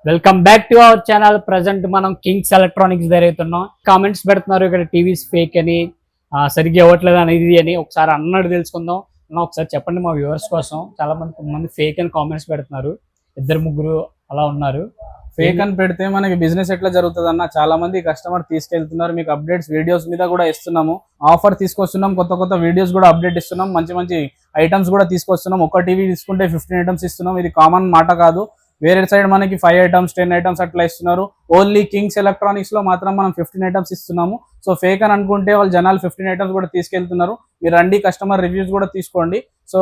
Welcome back to our channel. Present మనం Kings electronics దగ్గర అవుతున్నాం. కామెంట్స్ పెడుతున్నారు ఇక్కడ టీవీస్ ఫేక్ అని, సరిగ్గా ఇవ్వట్లేదు అనేది అని. ఒకసారి అన్నట్టు తెలుసుకుందాం. ఒకసారి చెప్పండి మా వ్యూవర్స్ కోసం. చాలా మంది ఫేక్ అని కామెంట్స్ పెడుతున్నారు. ఇద్దరు ముగ్గురు అలా ఉన్నారు. ఫేక్ అని పెడితే మనకి బిజినెస్ ఎట్లా జరుగుతుంది అన్న, చాలా మంది కస్టమర్ తీసుకెళ్తున్నారు. మీకు అప్డేట్స్ వీడియోస్ మీద కూడా ఇస్తున్నాము. ఆఫర్ తీసుకొస్తున్నాం, కొత్త వీడియోస్ కూడా అప్డేట్ ఇస్తున్నాం, మంచి ఐటమ్స్ కూడా తీసుకొస్తున్నాం. ఒక టీవీ తీసుకుంటే 15 ఐటమ్స్ ఇస్తున్నాం. ఇది కామన్ మాట కాదు. వేరే సైడ్ మనకి 5 ఐటమ్స్ 10 ఐటమ్స్ అట్లా ఇస్తున్నారు. ఓన్లీ కింగ్స్ ఎలక్ట్రానిక్స్ లో మాత్రం మనం 15 ఐటమ్స్ ఇస్తున్నాము. సో ఫేక్ అని అనుకుంటే వాళ్ళు జనాలు 15 ఐటమ్స్ కూడా తీసుకెళ్తున్నారు. మీరు రండి, కస్టమర్ రివ్యూస్ కూడా తీసుకోండి. సో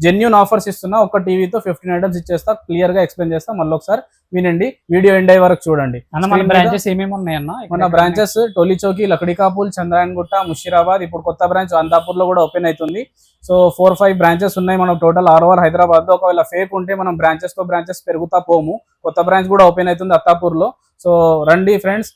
జెన్యూన్ ఆఫర్స్ ఇస్తున్నా. ఒక టీవీతో 15 ఐటమ్స్ ఇచ్చేస్తా. క్లియర్ గా ఎక్స్ప్లెయిన్ చేస్తా. మళ్ళీ ఒకసారి వినండి, వీడియో ఎండ్ అయ్యే వరకు చూడండి. మన బ్రాంచెస్ ఏమేమి ఉన్నాయన్న? మన బ్రాంచెస్ టోలీచౌకి, లకడికాపూల్, చంద్రాయన్గుట్ట, ముషీరాబాద్. ఇప్పుడు కొత్త బ్రాంచ్ అందాపూర్ లో కూడా ఓపెన్ అవుతుంది. సో 4-5 బ్రాంచెస్ ఉన్నాయి మనకు టోటల్ ఓవర్ హైదరాబాద్ లో. ఒకవేళ ఫేక్ ఉంటే మనం బ్రాంచెస్ పెరుగుతా పోము. కొత్త బ్రాంచ్ కూడా ఓపెన్ అవుతుంది అత్తాపూర్ లో. సో రండి ఫ్రెండ్స్,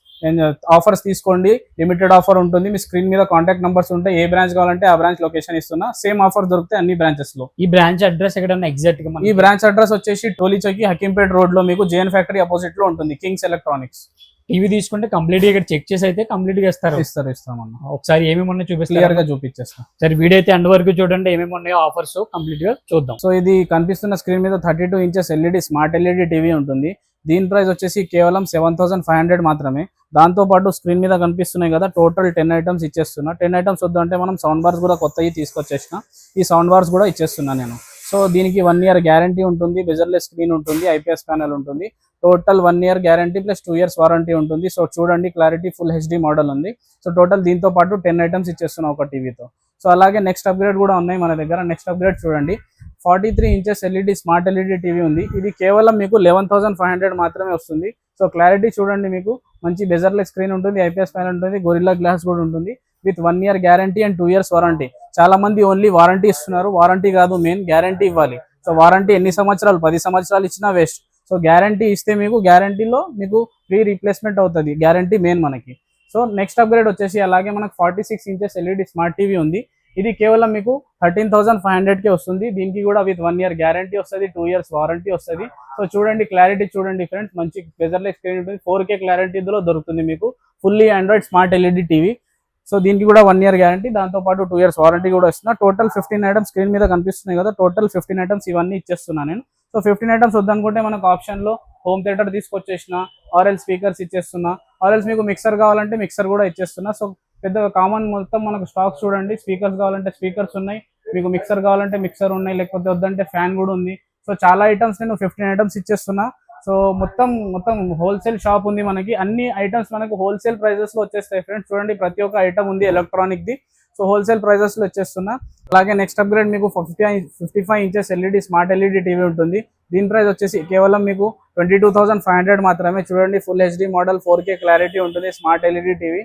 ఆఫర్స్ తీసుకోండి. లిమిటెడ్ ఆఫర్ ఉంటుంది. మీ స్క్రీన్ మీద కాంటాక్ట్ నంబర్స్ ఉంటాయి. ఏ బ్రాంచ్ కావాలంటే ఆ బ్రాంచ్ లొకేషన్ ఇస్తున్నా. సేమ్ ఆఫర్ దొరుకుతాయి అన్ని బ్రాంచెస్ లో. ఈ బ్రాంచ్ అడ్రస్ ఎక్కడన్నా ఎగ్జాక్ట్ గా? ఈ బ్రాంచ్ అడ్రస్ వచ్చేసి టోలీచౌకి, హకీంపేట్ రోడ్ లో మీకు జేఎన్ ఫ్యాక్టరీ అపోజిట్ లో ఉంటుంది కింగ్స్ ఎలక్ట్రానిక్స్. టీవీ తీసుకుంటే కంప్లీట్ గా ఇక్కడ చెక్ చేసి అయితే కంప్లీట్ గా ఇస్తామన్న. ఒకసారి ఏమేమి ఉన్నాయో చూపిస్తారు, క్లియర్ గా చూపించేస్తాం. సరే వీడియో అయితే ఎండ్ వరకు చూడండి, ఏమేమి ఉన్నాయో ఆఫర్స్ కంప్లీట్ గా చూద్దాం. సో ఇది కనిపిస్తున్న స్క్రీన్ మీద 32 inches LED smart LED TV ఉంటుంది. దీని ప్రైస్ వచ్చేసి కేవలం 7,500 మాత్రమే. దాంతో పాటు స్క్రీన్ మీద కనిపిస్తున్నాయి కదా, టోటల్ 10 ఐటమ్స్ ఇచ్చేస్తున్నా. 10 ఐటమ్స్ వద్దంటే మనం సౌండ్ బార్స్ కూడా కొత్తవి తీసుకొచ్చేసిన. ఈ సౌండ్ బార్స్ కూడా ఇచ్చేస్తున్నా నేను. సో దీనికి 1 ఇయర్ గ్యారంటీ ఉంటుంది. బెజర్లెస్ స్క్రీన్ ఉంటుంది, ఐపీఎస్ ప్యానల్ ఉంటుంది. Total 1 year guarantee plus 2 years warranty ఉంటుంది. సో చూడండి, క్లారిటీ ఫుల్ హెచ్డి మోడల్ ఉంది. సో టోటల్ దీంతో పాటు 10 ఐటమ్స్ ఇచ్చేస్తున్నాం ఒక టీవీతో. సో అలాగే నెక్స్ట్ అప్గ్రేడ్ కూడా ఉన్నాయి మన దగ్గర. నెక్స్ట్ అప్గ్రేడ్ చూడండి, 43 inches LED smart LED TV ఉంది. ఇది కేవలం మీకు 11,500 మాత్రమే వస్తుంది. సో క్లారిటీ చూడండి, మీకు మంచి బెజర్లెస్ స్క్రీన్ ఉంటుంది, ఐపీఎస్ ప్యానల్ ఉంటుంది, గొరిల్లా గ్లాస్ కూడా ఉంటుంది. With 1 year guarantee and 2 years warranty. చాలా మంది ఓన్లీ వారంటీ ఇస్తున్నారు. వారంటీ కాదు, మెయిన్ గ్యారంటీ ఇవ్వాలి. సో వారంటీ ఎన్ని సంవత్సరాలు? 10 సంవత్సరాలు ఇచ్చినా వేస్ట్. సో గ్యారంటీ ఇస్తే మీకు గ్యారంటీలో మీకు ఫ్రీ రీప్లేస్మెంట్ అవుతుంది. గ్యారంటీ మెయిన్ మనకి. సో నెక్స్ట్ అప్గ్రేడ్ వచ్చేసి అలాగే మనకు 46 ఇంచెస్ ఎల్ఈడి స్మార్ట్ టీవీ ఉంది. ఇది కేవలం మీకు 13,500కి వస్తుంది. దీనికి కూడా విత్ 1 ఇయర్ గ్యారంటీ వస్తుంది, 2 ఇయర్స్ వారంటీ వస్తుంది. సో చూడండి, క్లారిటీ చూడండి ఫ్రెండ్స్, మంచి బెజర్లెస్ స్క్రీన్ ఉంటుంది. 4K క్లారిటీ ఇందులో దొరుకుతుంది మీకు. Fully Android smart LED TV. So దీనికి కూడా 1 ఇయర్ గ్యారంటీ, దాంతో పాటు 2 ఇయర్స్ వారంటీ కూడా ఇస్తున్నా. టోటల్ 15 ఐటమ్స్ స్క్రీన్ మీద కనిపిస్తున్నాయి కదా, టోటల్ 15 ఐటమ్స్ ఇవన్నీ ఇచ్చేస్తున్నా నేను. సో 15 ఐటమ్స్ వద్దనుకుంటే మనకు ఆప్షన్ లో హోమ్ థియేటర్ తీసుకొచ్చేసిన, ఆర్ఎల్ స్పీకర్స్ ఇచ్చేస్తున్నా. ఆర్ఎల్స్ మీకు మిక్సర్ కావాలంటే మిక్సర్ కూడా ఇచ్చేస్తున్నా. సో పెద్దగా కామన్ మొత్తం మనకు స్టాక్స్ చూడండి. స్పీకర్స్ కావాలంటే స్పీకర్స్ ఉన్నాయి, మీకు మిక్సర్ కావాలంటే మిక్సర్ ఉన్నాయి, లేకపోతే వద్దంటే ఫ్యాన్ కూడా ఉంది. సో చాలా ఐటమ్స్ నేను 15 ఐటమ్స్ ఇచ్చేస్తున్నా. సో మొత్తం హోల్సేల్ షాప్ ఉంది మనకి. అన్ని ఐటమ్స్ మనకు హోల్సేల్ ప్రైజెస్ లో వచ్చేస్తాయి ఫ్రెండ్స్. చూడండి, ప్రతి ఒక్క ఐటమ్ ఉంది ఎలక్ట్రానిక్ ది. సో హోల్సేల్ ప్రైజెస్ లో వచ్చేస్తున్నా. అలాగే నెక్స్ట్ అప్గ్రేడ్ మీకు 55 inches LED smart LED TV ఉంటుంది. దీని ప్రైస్ వచ్చేసి కేవలం మీకు 22,500 మాత్రమే. చూడండి, full HD model, 4K clarity ఉంటుంది, స్మార్ట్ ఎల్ఈడి టీవీ.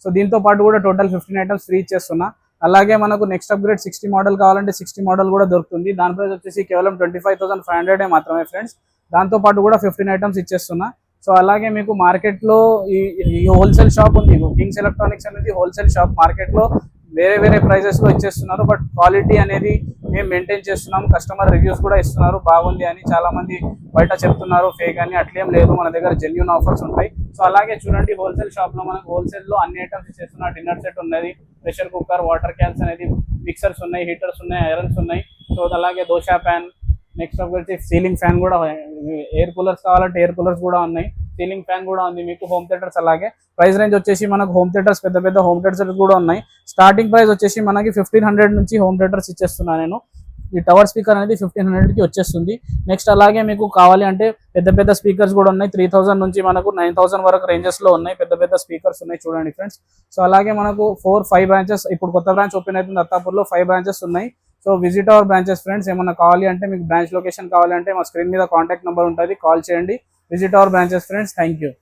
సో దీంతో పాటు కూడా టోటల్ 15 ఐటమ్స్ ఫ్రీ ఇచ్చేస్తున్నా. అలాగే మనకు నెక్స్ట్ అప్గ్రేడ్ 60 మోడల్ కావాలంటే 60 మోడల్ కూడా దొరుకుతుంది. దాని ప్రైస్ వచ్చేసి కేవలం 25,500 మాత్రమే ఫ్రెండ్స్. దాంతో పాటు కూడా 15 ఐటమ్స్ ఇచ్చేస్తున్నా. సో అలాగే మీకు మార్కెట్ లో ఈ హోల్సేల్ షాప్ ఉంది. కింగ్స్ ఎలక్ట్రానిక్స్ అనేది హోల్సేల్ షాప్. మార్కెట్ లో వేరే ప్రైజెస్ లో ఇచ్చేస్తున్నారు. బట్ క్వాలిటీ అనేది మేము మెయింటైన్ చేస్తున్నాం. కస్టమర్ రివ్యూస్ కూడా ఇస్తున్నారు, బాగుంది అని. చాలా మంది బయట చెప్తున్నారు ఫేక్ అని. అట్లేం లేదు, మన దగ్గర జెన్యూన్ ఆఫర్స్ ఉంటాయి. సో అలాగే చూడండి, హోల్సేల్ షాప్ లో మనకు హోల్సేల్ లో అన్ని ఐటమ్స్ ఇచ్చేస్తున్నా. డిన్నర్ సెట్ ఉన్నది, ప్రెషర్ కుక్కర్, వాటర్ క్యాన్స్ అనేది, మిక్సర్స్ ఉన్నాయి, హీటర్స్ ఉన్నాయి, ఐరన్స్ ఉన్నాయి. సో అలాగే దోశ ప్యాన్. నెక్స్ట్ వచ్చి సీలింగ్ ఫ్యాన్ కూడా, ఎయిర్ కూలర్స్ కావాలంటే ఎయిర్ కూలర్స్ కూడా ఉన్నాయి, సీలింగ్ ఫ్యాన్ కూడా ఉంది మీకు. హోమ్ థియేటర్స్ అలాగే ప్రైస్ రేంజ్ వచ్చేసి మనకు హోమ్ థియేటర్స్ పెద్ద హోమ్ థియేటర్స్ కూడా ఉన్నాయి. స్టార్టింగ్ ప్రైస్ వచ్చేసి మనకి 1,500 నుంచి హోమ్ థియేటర్స్ ఇచ్చేస్తున్నా నేను. ఈ టవర్ స్పీకర్ అనేది 1,500కి వచ్చేస్తుంది. నెక్స్ట్ అలాగే మీకు కావాలి అంటే పెద్ద స్పీకర్స్ కూడా ఉన్నాయి. 3,000 నుంచి మనకు 9,000 వరకు రేంజెస్ లో ఉన్నాయి. పెద్ద స్పీకర్స్ ఉన్నాయి, చూడండి ఫ్రెండ్స్. సో అలాగే మనకు 4-5 బ్రాంచెస్, ఇప్పుడు కొత్త బ్రాంచ్ ఓపెన్ అవుతుంది అత్తాపూర్లో. 5 బ్రాంచెస్ ఉన్నాయి. So visit our branches friends. ఏమన్నా కావాలి అంటే, మీకు బ్రాంచ్ లొకేషన్ కావాలి అంటే మా స్క్రీన్ మీద కాంటాక్ట్ నెంబర్ ఉంటుంది, కాల్ చేయండి. Visit our branches friends. Thank you.